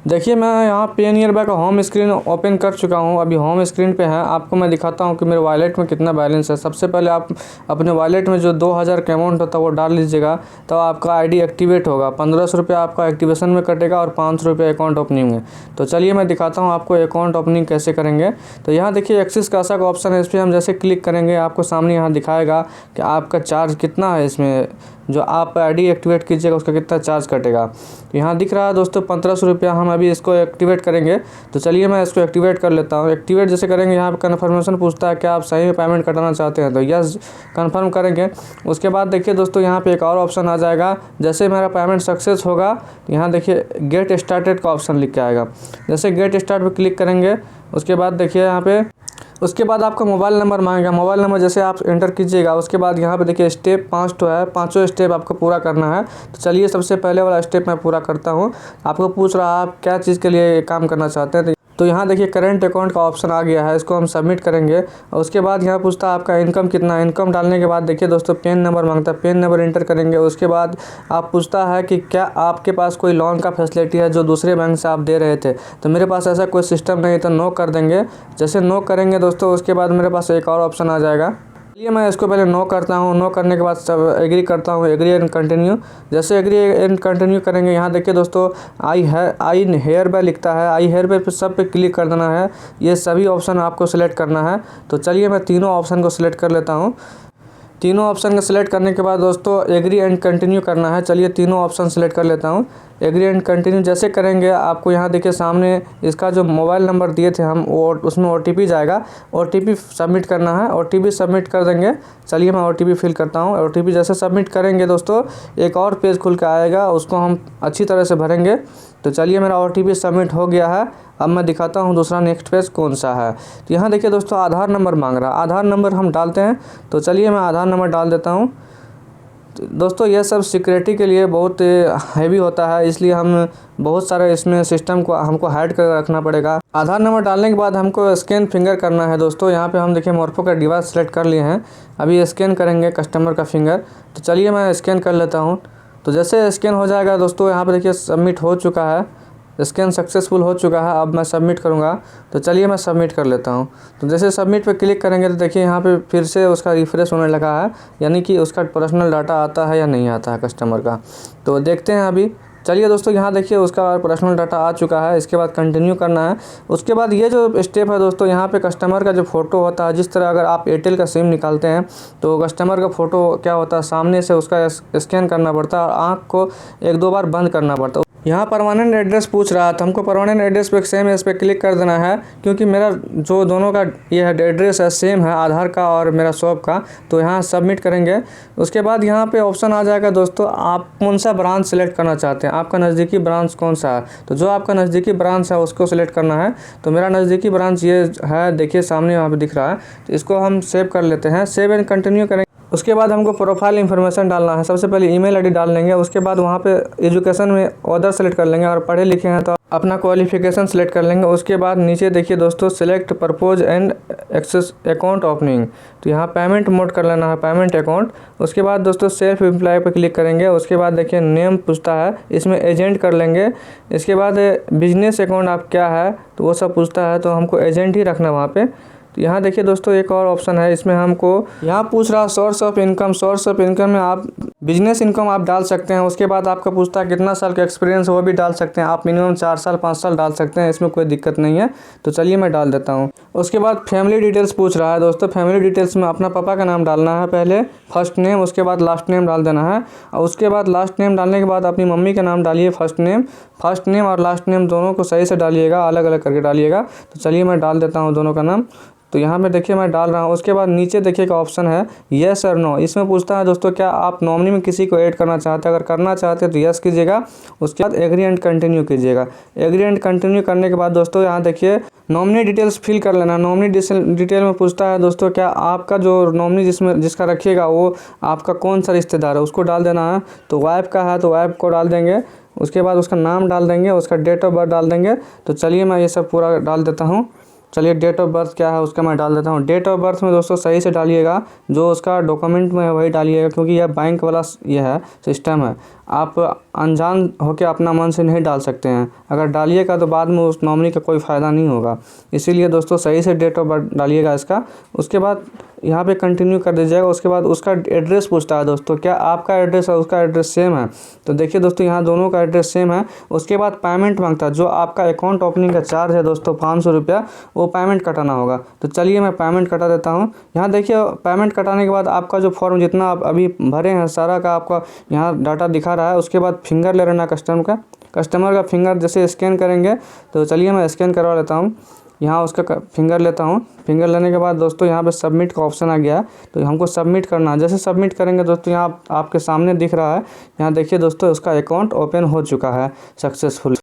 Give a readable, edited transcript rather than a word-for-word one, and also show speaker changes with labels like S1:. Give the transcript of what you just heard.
S1: देखिए मैं यहाँ PNEarby का होम स्क्रीन ओपन कर चुका हूँ। अभी होम स्क्रीन पे है, आपको मैं दिखाता हूँ कि मेरे वॉलेट में कितना बैलेंस है। सबसे पहले आप अपने वॉलेट में जो 2000 का अमाउंट होता है वो डाल लीजिएगा, तो आपका आईडी एक्टिवेट होगा। 1500 रुपये आपका एक्टिवेशन में कटेगा और 500 रुपये अकाउंट ओपनिंग में। तो चलिए मैं दिखाता हूँ आपको अकाउंट ओपनिंग कैसे करेंगे। तो यहाँ देखिए एक्सिस कैशा का ऑप्शन है, इस पर हम जैसे क्लिक करेंगे आपको सामने यहाँ दिखाएगा कि आपका चार्ज कितना है। इसमें जो आप आईडी एक्टिवेट कीजिएगा उसका कितना चार्ज कटेगा। तो यहाँ दिख रहा है दोस्तों 1500 रुपया। हम अभी इसको एक्टिवेट करेंगे, तो चलिए मैं इसको एक्टिवेट कर लेता हूँ। एक्टिवेट जैसे करेंगे यहाँ पे कन्फर्मेशन पूछता है कि आप सही में पेमेंट कटाना चाहते हैं, तो यस कन्फर्म करेंगे। उसके बाद देखिए दोस्तों यहाँ पे एक और ऑप्शन आ जाएगा। जैसे मेरा पेमेंट सक्सेस होगा, यहाँ देखिए गेट स्टार्टेड का ऑप्शन लिख के आएगा। जैसे गेट स्टार्ट पर क्लिक करेंगे, उसके बाद देखिए यहाँ पे उसके बाद आपका मोबाइल नंबर मांगेगा। मोबाइल नंबर जैसे आप एंटर कीजिएगा, उसके बाद यहाँ पे देखिए स्टेप 5 तो है, 5 स्टेप आपको पूरा करना है। तो चलिए सबसे पहले वाला स्टेप मैं पूरा करता हूँ। आपको पूछ रहा है आप क्या चीज़ के लिए काम करना चाहते हैं, तो यहाँ देखिए करेंट अकाउंट का ऑप्शन आ गया है, इसको हम सबमिट करेंगे। और उसके बाद यहाँ पूछता है आपका इनकम कितना है। इनकम डालने के बाद देखिए दोस्तों पेन नंबर मांगता है, पेन नंबर इंटर करेंगे। उसके बाद आप पूछता है कि क्या आपके पास कोई लोन का फैसिलिटी है जो दूसरे बैंक से आप दे रहे थे। तो मेरे पास ऐसा कोई सिस्टम नहीं, तो नो कर देंगे। जैसे नो करेंगे दोस्तों, उसके बाद मेरे पास एक और ऑप्शन आ जाएगा। चलिए मैं इसको पहले नो करता हूँ। नो करने के बाद सब एग्री करता हूँ, एग्री एंड कंटिन्यू। जैसे एग्री एंड कंटिन्यू करेंगे, यहाँ देखिए दोस्तों आई हेयर बाय लिखता है। आई हेयर बाय पे सब पे क्लिक कर देना है। ये सभी ऑप्शन आपको सिलेक्ट करना है। तो चलिए मैं तीनों ऑप्शन को सिलेक्ट कर लेता हूँ। तीनों ऑप्शन को सिलेक्ट करने के बाद दोस्तों एग्री एंड कंटिन्यू करना है। चलिए तीनों ऑप्शन सिलेक्ट कर लेता हूँ। एग्री एंड कंटिन्यू जैसे करेंगे, आपको यहाँ देखिए सामने इसका जो मोबाइल नंबर दिए थे हम, वो उसमें OTP जाएगा। OTP सबमिट करना है, OTP सबमिट कर देंगे। चलिए मैं OTP फिल करता हूँ। OTP जैसे सबमिट करेंगे दोस्तों, एक और पेज खुल के आएगा, उसको हम अच्छी तरह से भरेंगे। तो चलिए मेरा OTP सबमिट हो गया है। अब मैं दिखाता हूँ दूसरा नेक्स्ट पेज कौन सा है। तो यहाँ देखिए दोस्तों आधार नंबर मांग रहा है, आधार नंबर हम डालते हैं। तो चलिए मैं आधार नंबर डाल देता हूँ। तो दोस्तों यह सब सिक्योरिटी के लिए बहुत हैवी होता है, इसलिए हम बहुत सारे इसमें सिस्टम को हमको हाइड कर रखना पड़ेगा। आधार नंबर डालने के बाद हमको स्कैन फिंगर करना है दोस्तों। यहाँ पे हम देखिए मोरफो का डिवाइस सेलेक्ट कर लिए हैं, अभी स्कैन करेंगे कस्टमर का फिंगर। तो चलिए मैं स्कैन कर लेता हूँ। तो जैसे स्कैन हो जाएगा दोस्तों, यहाँ पे देखिए सबमिट हो चुका है, स्कैन सक्सेसफुल हो चुका है। अब मैं सबमिट करूंगा, तो चलिए मैं सबमिट कर लेता हूं। तो जैसे सबमिट पे क्लिक करेंगे तो देखिए यहाँ पे फिर से उसका रिफ्रेश होने लगा है, यानी कि उसका पर्सनल डाटा आता है या नहीं आता है कस्टमर का। तो देखते हैं अभी। चलिए दोस्तों यहाँ देखिए उसका पर्सनल डाटा आ चुका है। इसके बाद कंटिन्यू करना है। उसके बाद ये जो स्टेप है दोस्तों, यहाँ पे कस्टमर का जो फ़ोटो होता है, जिस तरह अगर आप एयरटेल का सिम निकालते हैं तो कस्टमर का फ़ोटो क्या होता है, सामने से उसका स्कैन करना पड़ता है और आँख को 1-2 बार बंद करना पड़ता है। यहाँ परमानेंट एड्रेस पूछ रहा था, हमको परमानेंट एड्रेस पे सेम है, इस पर क्लिक कर देना है, क्योंकि मेरा जो दोनों का ये एड्रेस है सेम है, आधार का और मेरा शॉप का। तो यहाँ सबमिट करेंगे। उसके बाद यहाँ पे ऑप्शन आ जाएगा दोस्तों, आप कौन सा ब्रांच सेलेक्ट करना चाहते हैं, आपका नज़दीकी ब्रांच कौन सा है। तो जो आपका नज़दीकी ब्रांच है उसको सिलेक्ट करना है। तो मेरा नज़दीकी ब्रांच ये है, देखिए सामने यहाँ पर दिख रहा है। तो इसको हम सेव कर लेते हैं, सेव एंड कंटिन्यू करेंगे। उसके बाद हमको प्रोफाइल इन्फॉर्मेशन डालना है। सबसे पहले ईमेल आईडी डाल लेंगे। उसके बाद वहाँ पे एजुकेशन में अदर सेलेक्ट कर लेंगे, और पढ़े लिखे हैं तो अपना क्वालिफिकेशन सेलेक्ट कर लेंगे। उसके बाद नीचे देखिए दोस्तों select purpose and access account opening, तो यहाँ पेमेंट मोड कर लेना है, पेमेंट अकाउंट। उसके बाद दोस्तों सेल्फ एम्प्लॉय पर क्लिक करेंगे। उसके बाद देखिए नेम पूछता है, इसमें एजेंट कर लेंगे। इसके बाद बिजनेस अकाउंट आप क्या है, तो वो सब पूछता है, तो हमको एजेंट ही रखना वहाँ पर। तो यहाँ देखिए दोस्तों एक और ऑप्शन है, इसमें हमको यहाँ पूछ रहा है source of income. Source of income में आप बिजनेस इनकम आप डाल सकते हैं। उसके बाद आपका पूछता है कितना साल का एक्सपीरियंस, वो भी डाल सकते हैं आप। मिनिमम 4 साल 5 साल डाल सकते हैं, इसमें कोई दिक्कत नहीं है। तो चलिए मैं डाल देता हूँ। उसके बाद फैमिली डिटेल्स पूछ रहा है दोस्तों। फैमिली डिटेल्स में अपना पापा का नाम डालना है पहले, फर्स्ट नेम। उसके बाद लास्ट नेम डाल देना है। और उसके बाद लास्ट नेम डालने के बाद अपनी मम्मी का नाम डालिए, फर्स्ट नेम और लास्ट नेम दोनों को सही से डालिएगा, अलग अलग करके डालिएगा। तो चलिए मैं डाल देता हूँ दोनों का नाम। तो यहाँ पे देखिए मैं डाल रहा हूँ। उसके बाद नीचे देखिए का ऑप्शन है येस और नो। इसमें पूछता है दोस्तों क्या आप नॉमिनी में किसी को ऐड करना चाहते हैं। अगर करना चाहते हैं तो यस कीजिएगा। उसके बाद एग्री एंड कंटिन्यू कीजिएगा। एग्री एंड कंटिन्यू करने के बाद दोस्तों यहाँ देखिए नॉमिनी डिटेल्स फिल कर लेना। नॉमिनी डिटेल में पूछता है दोस्तों क्या आपका जो नॉमिनी जिसका रखिएगा वो आपका कौन सा रिश्तेदार है, उसको डाल देना है। तो वाइफ का है तो वाइफ को डाल देंगे। उसके बाद उसका नाम डाल देंगे, उसका डेट ऑफ बर्थ डाल देंगे। तो चलिए मैं ये सब पूरा डाल देता हूँ। चलिए डेट ऑफ बर्थ क्या है उसका मैं डाल देता हूँ। डेट ऑफ बर्थ में दोस्तों सही से डालिएगा, जो उसका डॉक्यूमेंट में है वही डालिएगा, क्योंकि यह बैंक वाला ये है सिस्टम है। आप अनजान होकर अपना मन से नहीं डाल सकते हैं, अगर डालिएगा तो बाद में उस नॉमिनी का कोई फ़ायदा नहीं होगा। इसीलिए दोस्तों सही से डेट ऑफ बर्थ डालिएगा इसका। उसके बाद यहाँ पे कंटिन्यू कर दीजिएगा। उसके बाद उसका एड्रेस पूछता है दोस्तों, क्या आपका एड्रेस और उसका एड्रेस सेम है? तो देखिए दोस्तों यहाँ दोनों का एड्रेस सेम है। उसके बाद पेमेंट मांगता है, जो आपका अकाउंट ओपनिंग का चार्ज है दोस्तों 500 रुपया, वो पेमेंट कटाना होगा। तो चलिए मैं पेमेंट कटा देता हूँ। यहाँ देखिए पेमेंट कटाने के बाद आपका जो फॉर्म जितना आप अभी भरे हैं सारा का आपका यहाँ डाटा दिखा रहा है। उसके बाद फिंगर ले लेना कस्टमर का फिंगर जैसे स्कैन करेंगे। तो चलिए मैं स्कैन करवा लेता हूँ। यहाँ उसका फिंगर लेता हूँ। फिंगर लेने के बाद दोस्तों यहाँ पे सबमिट का ऑप्शन आ गया है, तो हमको सबमिट करना है। जैसे सबमिट करेंगे दोस्तों यहाँ आपके सामने दिख रहा है, यहाँ देखिए दोस्तों उसका अकाउंट ओपन हो चुका है सक्सेसफुल।